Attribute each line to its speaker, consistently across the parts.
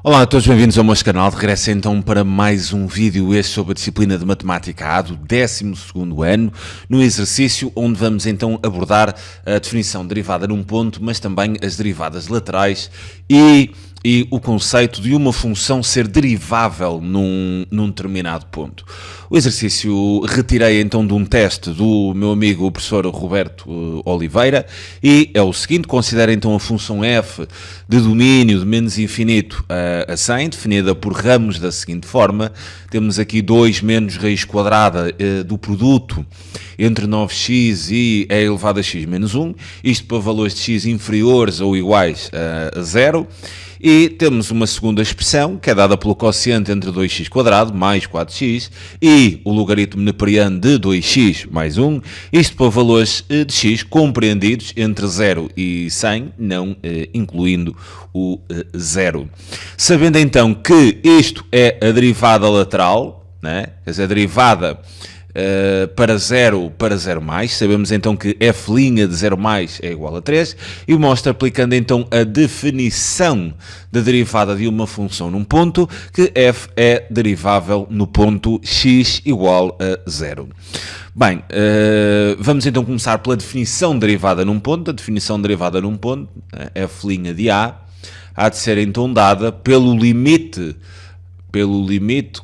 Speaker 1: Olá a todos, bem-vindos ao meu canal. De regresso então para mais um vídeo este sobre a disciplina de Matemática A do 12º ano, no exercício onde vamos então abordar a definição derivada num ponto, mas também as derivadas laterais e o conceito de uma função ser derivável num determinado ponto. O exercício retirei então de um teste do meu amigo o professor Roberto Oliveira e é o seguinte: considera então a função f de domínio de menos infinito a 100, definida por ramos da seguinte forma. Temos aqui 2 menos raiz quadrada do produto entre 9x e e elevado a x menos 1, isto para valores de x inferiores ou iguais a 0. E temos uma segunda expressão, que é dada pelo quociente entre 2x² mais 4x e o logaritmo neperiano de 2x mais 1, isto para valores de x compreendidos entre 0 e 100, não incluindo o 0. Sabendo então que isto é a derivada lateral, né? Quer dizer, a derivada para 0 mais, sabemos então que f' de 0 mais é igual a 3 e mostra, aplicando então a definição da derivada de uma função num ponto, que f é derivável no ponto x igual a 0. Bem, vamos então começar pela definição derivada num ponto. A definição derivada num ponto, f' de a, há de ser então dada pelo limite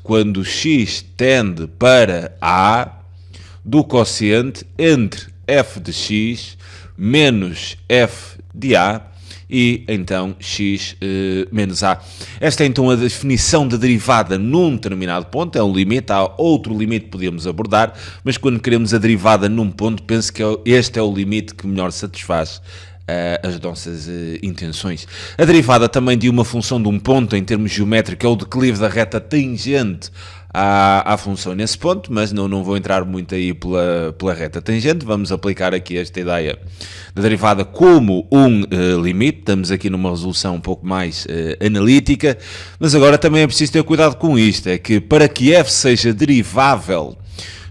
Speaker 1: quando x tende para a do quociente entre f de x menos f de a e então x menos a. Esta é então a definição de derivada num determinado ponto, é um limite, há outro limite que podemos abordar, mas quando queremos a derivada num ponto, penso que este é o limite que melhor satisfaz as nossas intenções. A derivada também de uma função de um ponto em termos geométricos é o declive da reta tangente à função nesse ponto, mas não vou entrar muito aí pela reta tangente. Vamos aplicar aqui esta ideia da derivada como um limite. Estamos aqui numa resolução um pouco mais analítica, mas agora também é preciso ter cuidado com isto, é que para que f seja derivável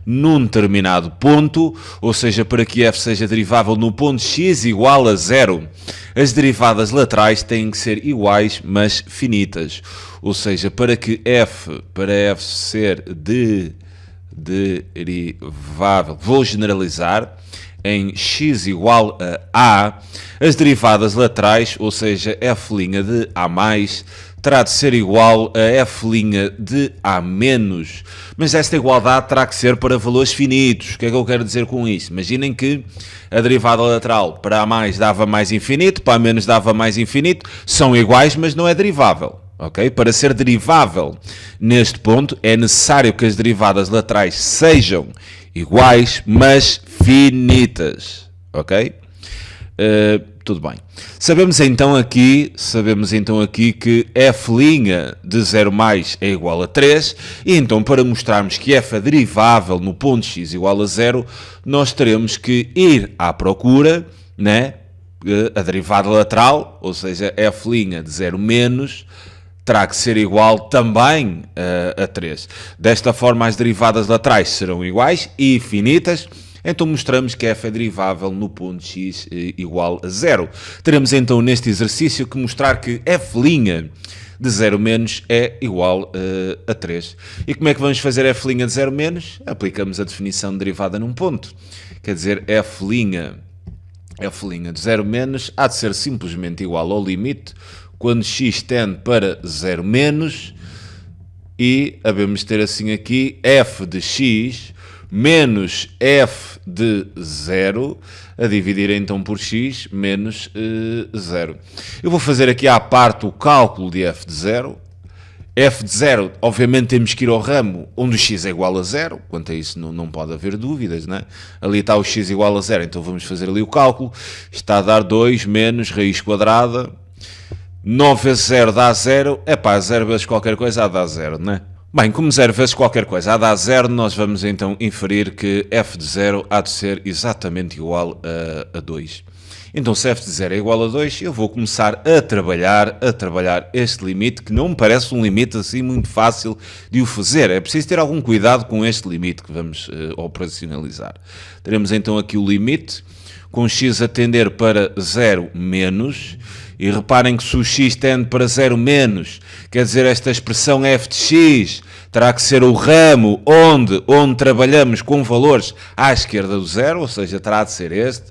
Speaker 1: num determinado ponto, ou seja, para que f seja derivável no ponto x igual a 0, as derivadas laterais têm que ser iguais, mas finitas. Ou seja, para f ser derivável, vou generalizar, em x igual a, as derivadas laterais, ou seja, f' de a mais, terá de ser igual a f' de a menos, mas esta igualdade terá que ser para valores finitos. O que é que eu quero dizer com isso? Imaginem que a derivada lateral para a mais dava mais infinito, para a menos dava mais infinito, são iguais, mas não é derivável. Okay? Para ser derivável neste ponto é necessário que as derivadas laterais sejam iguais, mas finitas. Ok? Tudo bem. Sabemos então aqui que f' de 0 mais é igual a 3, e então para mostrarmos que f é derivável no ponto x igual a 0, nós teremos que ir à procura, né? A derivada lateral, ou seja, f' de 0 menos, terá que ser igual também a 3. Desta forma as derivadas laterais serão iguais e finitas. Então mostramos que f é derivável no ponto x igual a 0. Teremos então neste exercício que mostrar que f' de 0 menos é igual a 3. E como é que vamos fazer f' de 0 menos? Aplicamos a definição de derivada num ponto. Quer dizer, f' de 0 menos há de ser simplesmente igual ao limite quando x tende para 0 menos e havemos de ter assim aqui f de x menos f de 0, a dividir então por x menos 0. Eu vou fazer aqui à parte o cálculo de f de 0. F de 0, obviamente temos que ir ao ramo onde o x é igual a 0, quanto a isso não pode haver dúvidas, né? Ali está o x igual a 0, então vamos fazer ali o cálculo. Está a dar 2 menos raiz quadrada, 9 vezes 0 dá 0, epá, 0 vezes qualquer coisa dá 0, né? Bem, como 0 vezes qualquer coisa dá 0, nós vamos então inferir que f de 0 há de ser exatamente igual a 2. Então se f de 0 é igual a 2, eu vou começar a trabalhar este limite, que não me parece um limite assim muito fácil de o fazer. É preciso ter algum cuidado com este limite que vamos operacionalizar. Teremos então aqui o limite, com x a tender para 0 menos, e reparem que se o x tende para 0 menos, quer dizer, esta expressão f de x terá que ser o ramo onde trabalhamos com valores à esquerda do zero, ou seja, terá de ser este,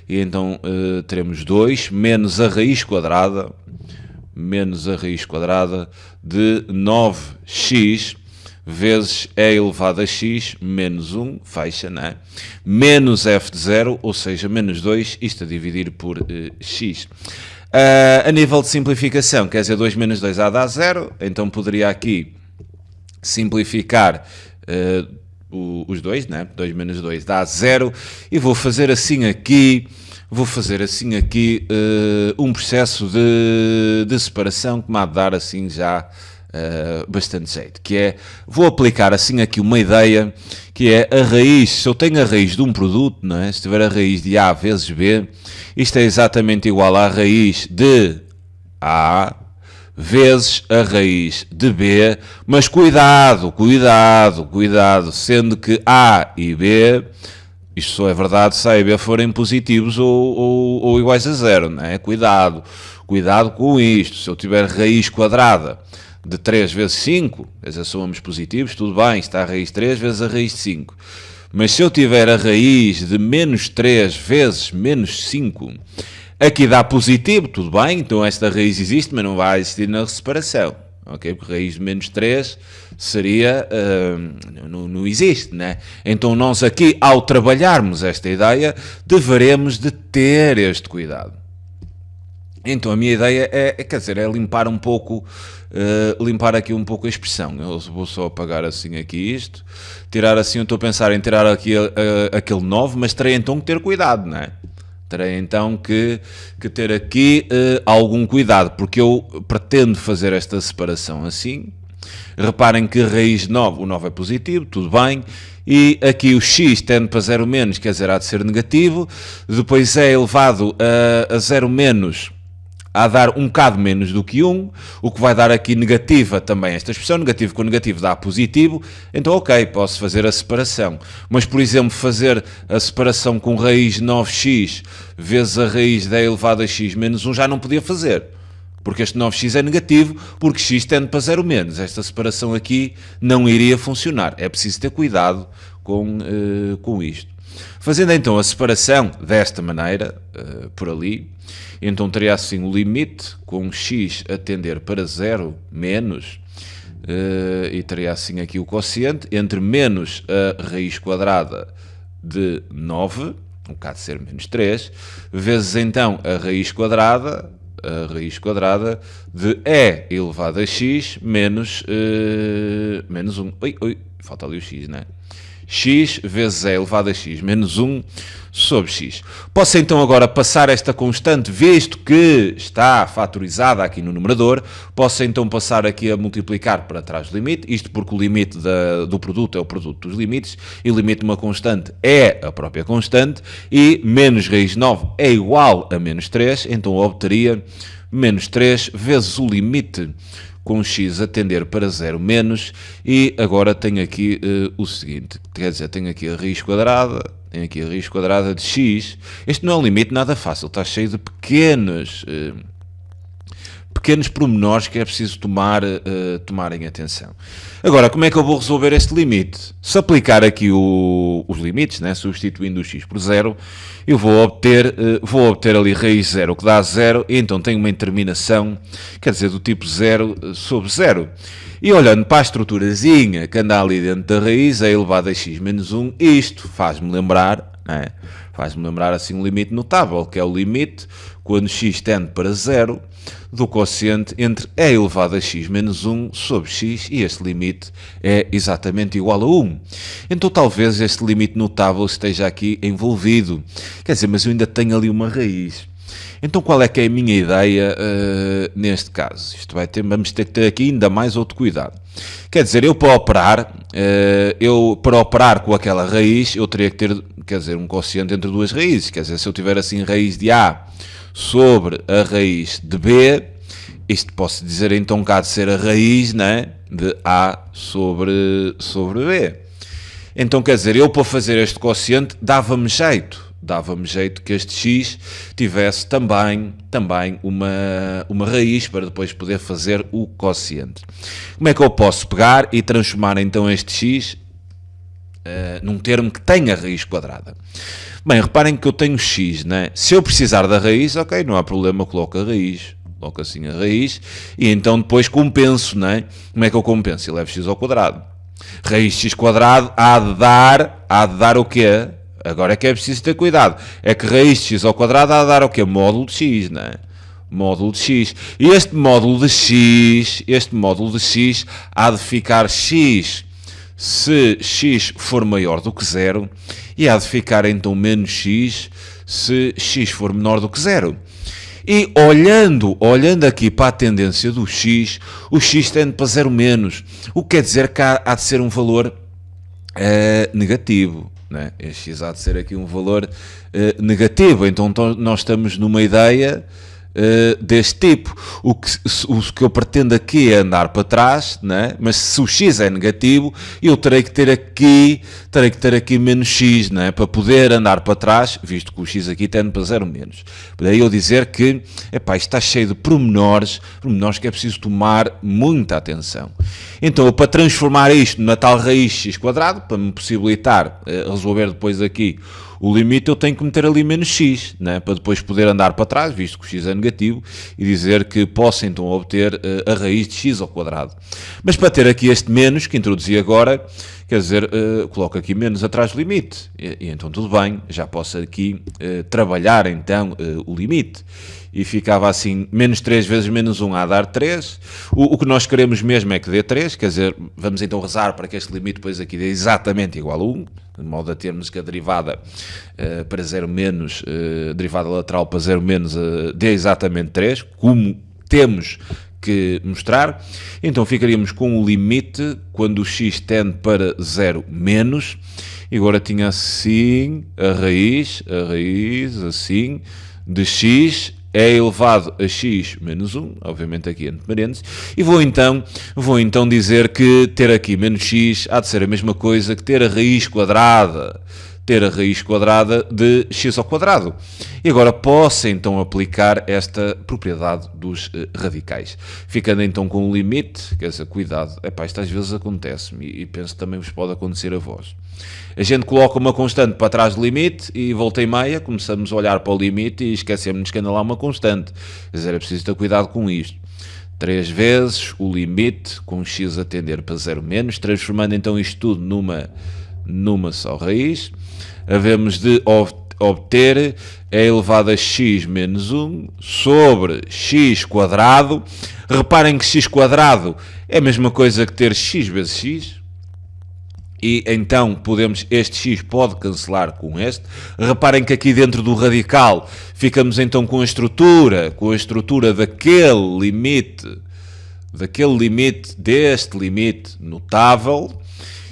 Speaker 1: e então teremos 2 menos a raiz quadrada de 9x vezes e elevado a x menos 1, fecha, não é? Menos f de 0, ou seja, menos 2, isto a dividir por x. A nível de simplificação, quer dizer, 2 menos 2 dá 0, então poderia aqui simplificar os dois, né? 2 menos 2 dá 0, e vou fazer assim aqui um processo de separação que me há de dar assim já bastante jeito, que é, vou aplicar assim aqui uma ideia, que é a raiz, se eu tenho a raiz de um produto, não é? Se tiver a raiz de A vezes B, isto é exatamente igual à raiz de A vezes a raiz de B, mas cuidado, sendo que A e B, isto só é verdade se A e B forem positivos ou iguais a 0, não é? Cuidado com isto. Se eu tiver raiz quadrada de 3 vezes 5, vezes somos positivos, tudo bem, está a raiz de 3 vezes a raiz de 5. Mas se eu tiver a raiz de menos 3 vezes menos 5, aqui dá positivo, tudo bem, então esta raiz existe, mas não vai existir na separação, ok? Porque raiz de menos 3 seria, não existe, né? Então nós aqui, ao trabalharmos esta ideia, deveremos de ter este cuidado. Então a minha ideia é limpar um pouco, limpar aqui um pouco a expressão. Eu vou só apagar assim aqui isto, tirar assim, eu estou a pensar em tirar aqui aquele 9, mas terei então que ter cuidado, não é? Terei então que ter aqui algum cuidado, porque eu pretendo fazer esta separação assim. Reparem que a raiz de 9, o 9 é positivo, tudo bem, e aqui o x tende para 0 menos, quer dizer, há de ser negativo, depois é elevado a 0 menos, a dar um bocado menos do que 1, o que vai dar aqui negativa também esta expressão, negativo com negativo dá positivo, então ok, posso fazer a separação. Mas, por exemplo, fazer a separação com raiz de 9x vezes a raiz de e elevado a x menos 1 já não podia fazer, porque este 9x é negativo, porque x tende para 0 menos. Esta separação aqui não iria funcionar, é preciso ter cuidado com isto. Fazendo então a separação desta maneira, por ali, então teria assim o limite com x a tender para 0 menos, e teria assim aqui o quociente, entre menos a raiz quadrada de 9, um bocado de ser menos 3, vezes então a raiz quadrada de e elevado a x menos 1. Falta ali o x, não é? X vezes e elevado a x menos 1 sobre x. Posso então agora passar esta constante, visto que está fatorizada aqui no numerador, posso então passar aqui a multiplicar para trás do limite, isto porque o limite do produto é o produto dos limites, e o limite de uma constante é a própria constante, e menos raiz de 9 é igual a menos 3, então obteria menos 3 vezes o limite com x a tender para 0 menos, e agora tenho aqui o seguinte, quer dizer, tenho aqui a raiz quadrada de x. Este não é um limite nada fácil, está cheio de pequenos pormenores que é preciso tomarem atenção. Agora, como é que eu vou resolver este limite? Se aplicar aqui os limites, né, substituindo o x por 0, eu vou obter ali raiz 0, que dá 0, e então tenho uma interminação, quer dizer, do tipo 0 sobre 0. E olhando para a estruturazinha que anda ali dentro da raiz, é elevado a x menos 1, isto faz-me lembrar, né, assim um limite notável, que é o limite, quando x tende para 0, do quociente entre e elevado a x menos 1 sobre x, e este limite é exatamente igual a 1. Então talvez este limite notável esteja aqui envolvido. Quer dizer, mas eu ainda tenho ali uma raiz. Então qual é que é a minha ideia neste caso? Vamos ter que ter aqui ainda mais outro cuidado. Quer dizer, eu para operar com aquela raiz, eu teria que quer dizer, um quociente entre duas raízes. Quer dizer, se eu tiver assim raiz de A sobre a raiz de B, isto posso dizer então que há de ser a raiz, né, de A sobre B. Então, quer dizer, eu para fazer este quociente dava-me jeito que este x tivesse também uma raiz para depois poder fazer o quociente. Como é que eu posso pegar e transformar então este x num termo que tenha raiz quadrada? Bem, reparem que eu tenho x, né? Se eu precisar da raiz, ok, não há problema, eu coloco a raiz. Coloco assim a raiz e então depois compenso, né? Como é que eu compenso? Eu levo x ao quadrado. Raiz de x quadrado há de dar o quê? Agora é que é preciso ter cuidado. É que raiz de x ao quadrado há de dar o quê? Módulo de x, não é? Módulo de x. E este módulo de x há de ficar x se x for maior do que 0 e há de ficar então menos x se x for menor do que 0. E olhando aqui para a tendência do x, o x tende para 0 menos, o que quer dizer que há de ser um valor negativo. Né? Este x há de ser aqui um valor negativo, então nós estamos numa ideia deste tipo. O que eu pretendo aqui é andar para trás, né? Mas se o x é negativo, eu terei que ter aqui menos x, né? Para poder andar para trás, visto que o x aqui tende para 0 menos. Daí eu dizer que isto está cheio de pormenores que é preciso tomar muita atenção. Então, para transformar isto na tal raiz x quadrado, para me possibilitar resolver depois aqui o limite, eu tenho que meter ali menos x, né? Para depois poder andar para trás, visto que o x é negativo, e dizer que posso então obter a raiz de x ao quadrado. Mas para ter aqui este menos, que introduzi agora, quer dizer, coloco aqui menos atrás do limite, e então tudo bem, já posso aqui trabalhar então o limite. E ficava assim, menos 3 vezes menos 1 a dar 3. O que nós queremos mesmo é que dê 3, quer dizer, vamos então rezar para que este limite depois aqui dê exatamente igual a 1, de modo a termos que a derivada para 0 menos, a derivada lateral para 0 menos dê exatamente 3, como temos que mostrar. Então ficaríamos com o limite quando o x tende para 0 menos, e agora tinha assim a raiz assim, de x é elevado a x menos 1, obviamente aqui entre parênteses, e vou então dizer que ter aqui menos x há de ser a mesma coisa que ter a raiz quadrada de x ao quadrado. E agora posso então aplicar esta propriedade dos radicais. Ficando então com o limite, quer dizer, cuidado, isto às vezes acontece-me e penso que também vos pode acontecer a vós. A gente coloca uma constante para trás do limite e volta e meia, começamos a olhar para o limite e esquecemos que anda lá uma constante. Quer dizer, é preciso ter cuidado com isto. 3 vezes o limite com x a tender para 0 menos, transformando então isto tudo numa só raiz. Havemos de obter é elevado a x menos 1 sobre x quadrado. Reparem que x quadrado é a mesma coisa que ter x vezes x. E então este x pode cancelar com este. Reparem que aqui dentro do radical ficamos então com a estrutura daquele limite deste limite notável.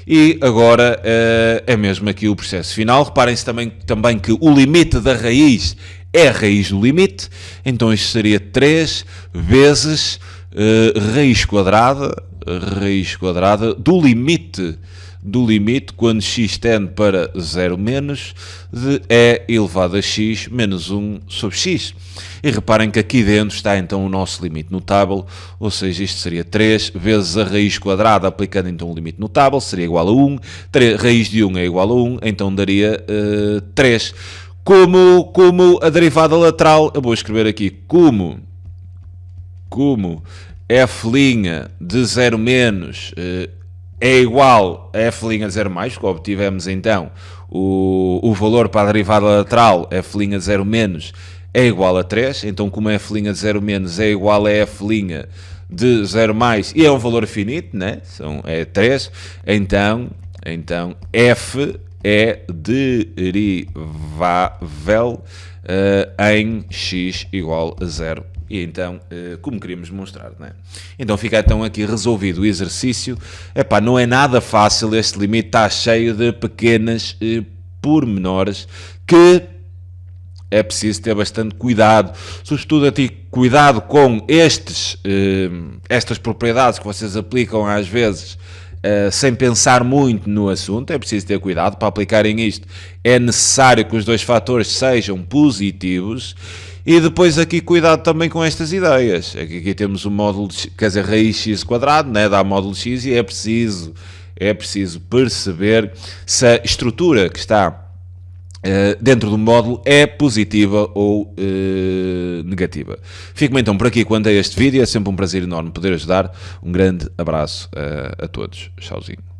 Speaker 1: E agora é mesmo aqui o processo final. Reparem-se também que o limite da raiz é a raiz do limite. Então isto seria 3 vezes raiz quadrada do limite quando x tende para 0 menos de e elevado a x menos 1 sobre x. E reparem que aqui dentro está então o nosso limite notável, ou seja, isto seria 3 vezes a raiz quadrada, aplicando então o limite notável, seria igual a 1, raiz de 1 é igual a 1, então daria 3. Como a derivada lateral, eu vou escrever aqui como f' de 0 menos é igual a f' de 0 mais, que obtivemos então o valor para a derivada lateral, f' de 0 menos é igual a 3, então como f' de 0 menos é igual a f' de 0 mais, e é um valor finito, né? É 3, então f é derivável em x igual a 0. E então, como queríamos mostrar, né? Então fica então aqui resolvido o exercício. Não é nada fácil, este limite está cheio de pequenas pormenores que é preciso ter bastante cuidado, sobretudo a ter cuidado com estas propriedades que vocês aplicam às vezes sem pensar muito no assunto. É preciso ter cuidado para aplicarem isto. É necessário que os dois fatores sejam positivos. E depois aqui cuidado também com estas ideias. Aqui temos o módulo, quer dizer, raiz x quadrado, né, dá módulo x, e é preciso perceber se a estrutura que está dentro do módulo é positiva ou negativa. Fico-me então por aqui quanto a este vídeo. É sempre um prazer enorme poder ajudar. Um grande abraço a todos. Tchauzinho.